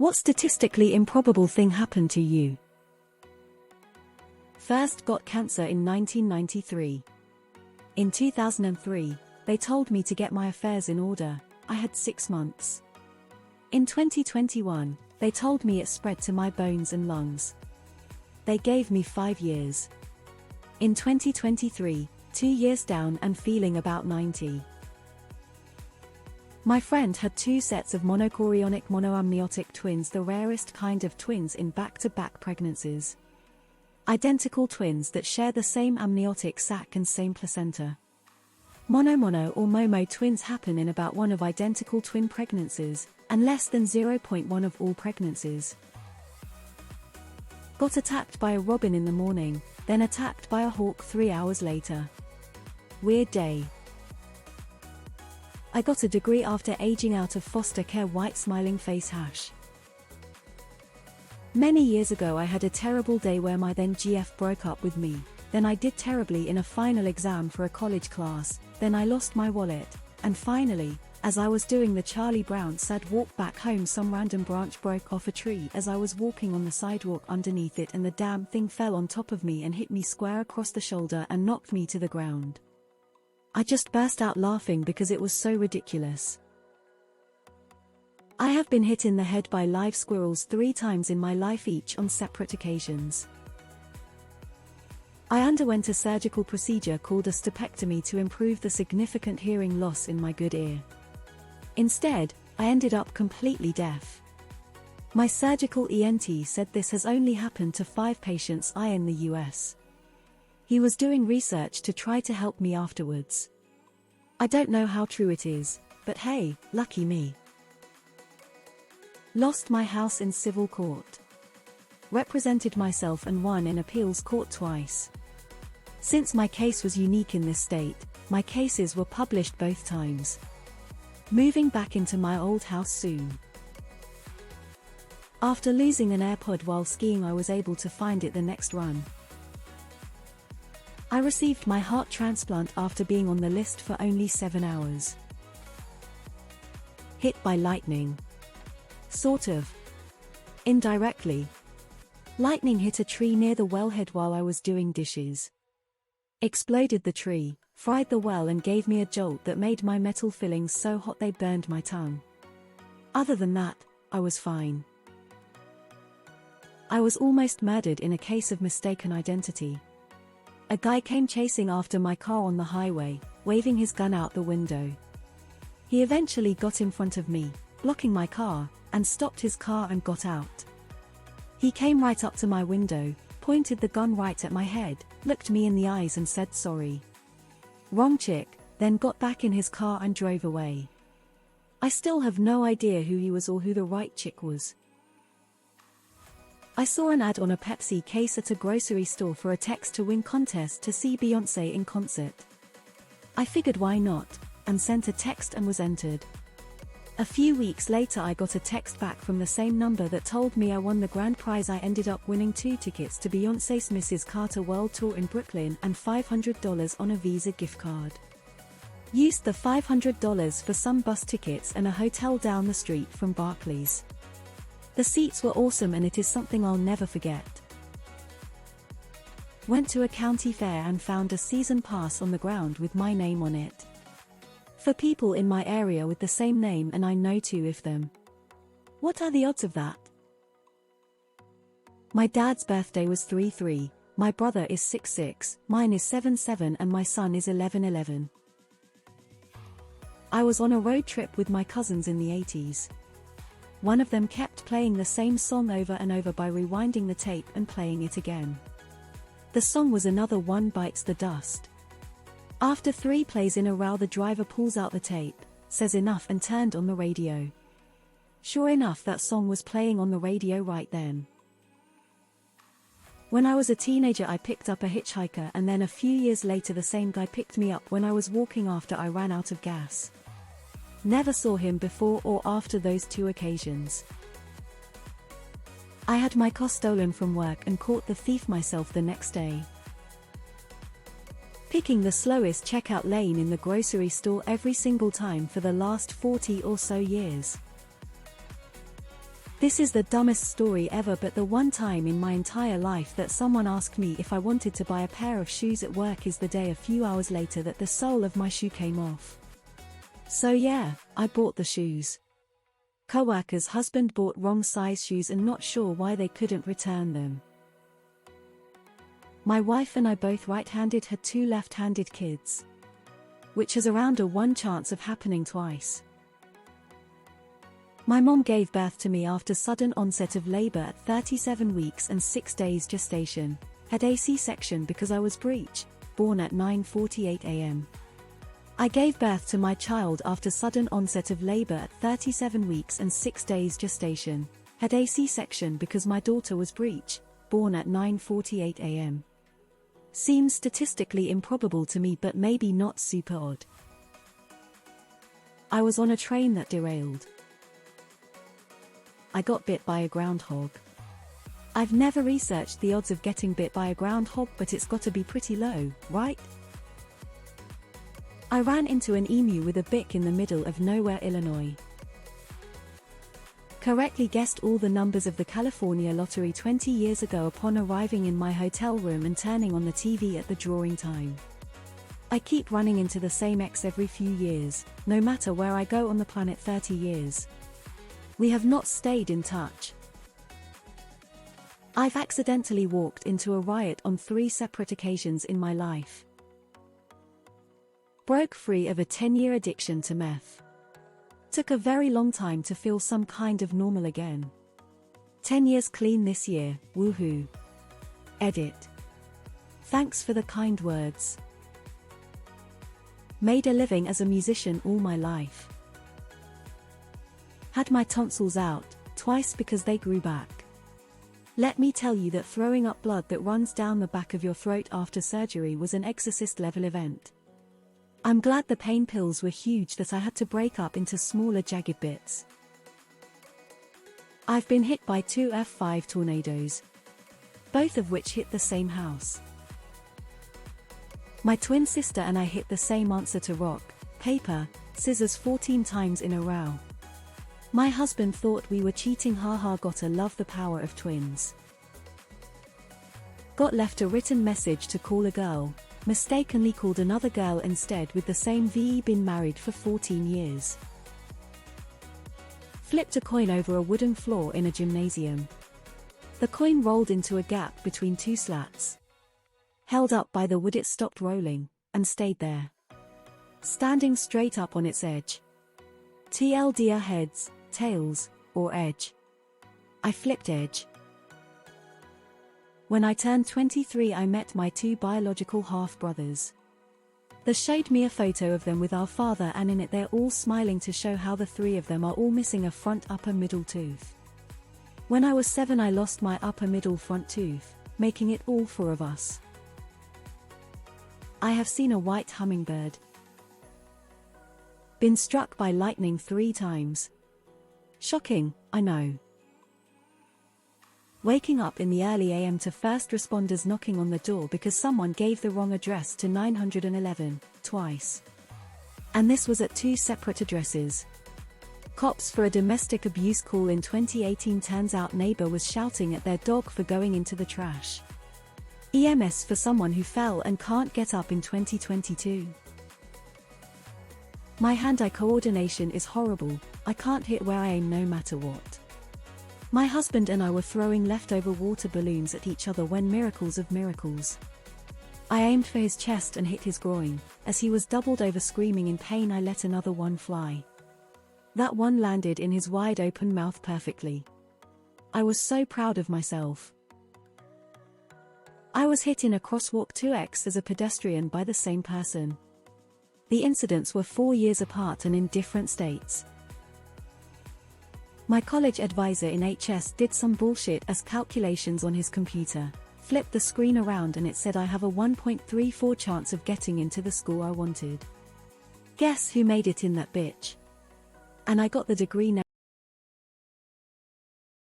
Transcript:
What statistically improbable thing happened to you? First got cancer in 1993. In 2003, they told me to get my affairs in order. I had 6 months. In 2021, they told me it spread to my bones and lungs. They gave me 5 years. In 2023, 2 years down and feeling about 90. My friend had 2 sets of monochorionic monoamniotic twins, the rarest kind of twins in back-to-back pregnancies. Identical twins that share the same amniotic sac and same placenta. Mono-mono or momo twins happen in about 1 of identical twin pregnancies, and less than 0.1 of all pregnancies. Got attacked by a robin in the morning, then attacked by a hawk 3 hours later. Weird day. I got a degree after aging out of foster care. White smiling face hash. Many years ago I had a terrible day where my then GF broke up with me, then I did terribly in a final exam for a college class, then I lost my wallet, and finally, as I was doing the Charlie Brown sad walk back home, some random branch broke off a tree as I was walking on the sidewalk underneath it, and the damn thing fell on top of me and hit me square across the shoulder and knocked me to the ground. I just burst out laughing because it was so ridiculous. I have been hit in the head by live squirrels 3 times in my life, each on separate occasions. I underwent a surgical procedure called a stapectomy to improve the significant hearing loss in my good ear. Instead, I ended up completely deaf. My surgical ENT said this has only happened to 5 patients in the US. He was doing research to try to help me afterwards. I don't know how true it is, but hey, lucky me. Lost my house in civil court. Represented myself and won in appeals court twice. Since my case was unique in this state, my cases were published both times. Moving back into my old house soon. After losing an AirPod while skiing, I was able to find it the next run. I received my heart transplant after being on the list for only 7 hours. Hit by lightning. Sort of. Indirectly. Lightning hit a tree near the wellhead while I was doing dishes. Exploded the tree, fried the well and gave me a jolt that made my metal fillings so hot they burned my tongue. Other than that, I was fine. I was almost murdered in a case of mistaken identity. A guy came chasing after my car on the highway, waving his gun out the window. He eventually got in front of me, blocking my car, and stopped his car and got out. He came right up to my window, pointed the gun right at my head, looked me in the eyes and said sorry. Wrong chick, then got back in his car and drove away. I still have no idea who he was or who the right chick was. I saw an ad on a Pepsi case at a grocery store for a text-to-win contest to see Beyoncé in concert. I figured why not, and sent a text and was entered. A few weeks later I got a text back from the same number that told me I won the grand prize. I ended up winning 2 tickets to Beyoncé's Mrs. Carter World Tour in Brooklyn and $500 on a Visa gift card. Used the $500 for some bus tickets and a hotel down the street from Barclays. The seats were awesome and it is something I'll never forget. Went to a county fair and found a season pass on the ground with my name on it. For people in my area with the same name, and I know 2 of them. What are the odds of that? My dad's birthday was 3/3, my brother is 6/6, mine is 7/7 and my son is 11/11. I was on a road trip with my cousins in the 80s. One of them kept playing the same song over and over by rewinding the tape and playing it again. The song was Another One Bites the Dust. After 3 plays in a row the driver pulls out the tape, says enough and turned on the radio. Sure enough, that song was playing on the radio right then. When I was a teenager I picked up a hitchhiker, and then a few years later the same guy picked me up when I was walking after I ran out of gas. Never saw him before or after those 2 occasions. I had my car stolen from work and caught the thief myself the next day. Picking the slowest checkout lane in the grocery store every single time for the last 40 or so years. This is the dumbest story ever, but the one time in my entire life that someone asked me if I wanted to buy a pair of shoes at work is the day a few hours later that the sole of my shoe came off. So yeah, I bought the shoes. Coworker's husband bought wrong size shoes and not sure why they couldn't return them. My wife and I both right-handed, had 2 left-handed kids, which has around a 1 chance of happening twice. My mom gave birth to me after sudden onset of labor at 37 weeks and 6 days gestation, had a C-section because I was breech, born at 9:48 a.m. I gave birth to my child after sudden onset of labor at 37 weeks and 6 days gestation, had a C-section because my daughter was breech, born at 9:48 a.m. Seems statistically improbable to me, but maybe not super odd. I was on a train that derailed. I got bit by a groundhog. I've never researched the odds of getting bit by a groundhog, but it's gotta be pretty low, right? I ran into an emu with a bic in the middle of nowhere, Illinois. Correctly guessed all the numbers of the California lottery 20 years ago upon arriving in my hotel room and turning on the TV at the drawing time. I keep running into the same ex every few years, no matter where I go on the planet. 30 years. We have not stayed in touch. I've accidentally walked into a riot on 3 separate occasions in my life. Broke free of a 10-year addiction to meth. Took a very long time to feel some kind of normal again. 10 years clean this year, woohoo. Edit. Thanks for the kind words. Made a living as a musician all my life. Had my tonsils out, twice because they grew back. Let me tell you that throwing up blood that runs down the back of your throat after surgery was an Exorcist-level event. I'm glad the pain pills were huge that I had to break up into smaller jagged bits. I've been hit by 2 F5 tornadoes, both of which hit the same house. My twin sister and I hit the same answer to rock, paper, scissors 14 times in a row. My husband thought we were cheating, haha, gotta love the power of twins. Got left a written message to call a girl, mistakenly called another girl instead with the same VE, been married for 14 years. Flipped a coin over a wooden floor in a gymnasium. The coin rolled into a gap between 2 slats. Held up by the wood, it stopped rolling, and stayed there, standing straight up on its edge. TLDR, heads, tails, or edge. I flipped edge. When I turned 23, I met my 2 biological half-brothers. They showed me a photo of them with our father, and in it they're all smiling to show how the 3 of them are all missing a front upper middle tooth. When I was 7, I lost my upper middle front tooth, making it all 4 of us. I have seen a white hummingbird. Been struck by lightning 3 times. Shocking, I know. Waking up in the early AM to first responders knocking on the door because someone gave the wrong address to 911, twice. And this was at 2 separate addresses. Cops for a domestic abuse call in 2018, turns out neighbor was shouting at their dog for going into the trash. EMS for someone who fell and can't get up in 2022. My hand-eye coordination is horrible, I can't hit where I aim no matter what. My husband and I were throwing leftover water balloons at each other when, miracles of miracles, I aimed for his chest and hit his groin. As he was doubled over screaming in pain, I let another one fly. That one landed in his wide open mouth perfectly. I was so proud of myself. I was hit in a crosswalk 2x as a pedestrian by the same person. The incidents were 4 years apart and in different states. My college advisor in HS did some bullshit as calculations on his computer, flipped the screen around, and it said I have a 1.34 chance of getting into the school I wanted. Guess who made it in that bitch? And I got the degree now.